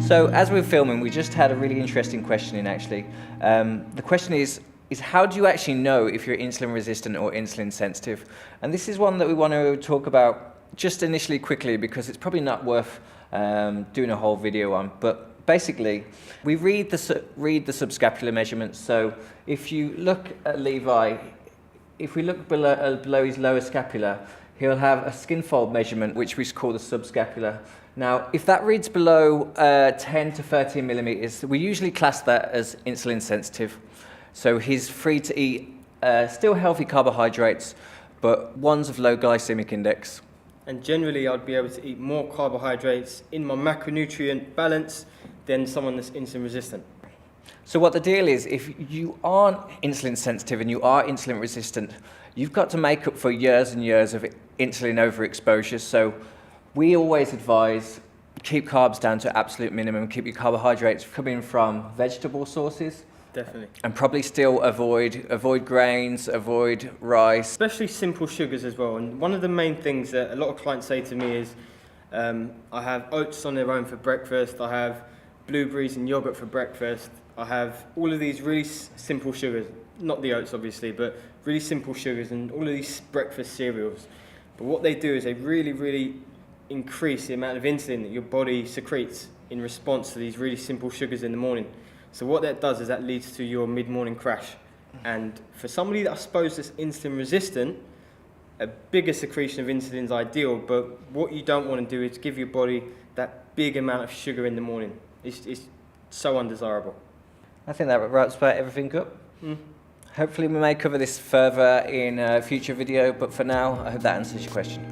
So as we're filming, we just had a really interesting question in actually. The question is how do you actually know if you're insulin resistant or insulin sensitive? And this is one that we want to talk about just initially quickly because it's probably not worth doing a whole video on. But basically, we read the subscapular measurements. So if you look at Levi, if we look below his lower scapula, he'll have a skin fold measurement, which we call the subscapular. Now, if that reads below 10 to 13 millimeters, we usually class that as insulin sensitive. So he's free to eat still healthy carbohydrates, but ones of low glycemic index. And generally, I'd be able to eat more carbohydrates in my macronutrient balance than someone that's insulin resistant. So what the deal is, if you aren't insulin sensitive and you are insulin resistant, you've got to make up for years and years of insulin overexposure. So we always advise keep carbs down to absolute minimum, keep your carbohydrates coming from vegetable sources. Definitely. And probably still avoid grains, avoid rice. Especially simple sugars as well. And one of the main things that a lot of clients say to me is, I have oats on their own for breakfast, I have blueberries and yogurt for breakfast, I have all of these really simple sugars, not the oats obviously, but really simple sugars and all of these breakfast cereals. But what they do is they really increase the amount of insulin that your body secretes in response to these really simple sugars in the morning. So what that does is that leads to your mid-morning crash. And for somebody that I suppose is insulin resistant, a bigger secretion of insulin is ideal, but what you don't want to do is give your body that big amount of sugar in the morning. It's so undesirable. I think that wraps about everything up. Hopefully we may cover this further in a future video, but for now, I hope that answers your question.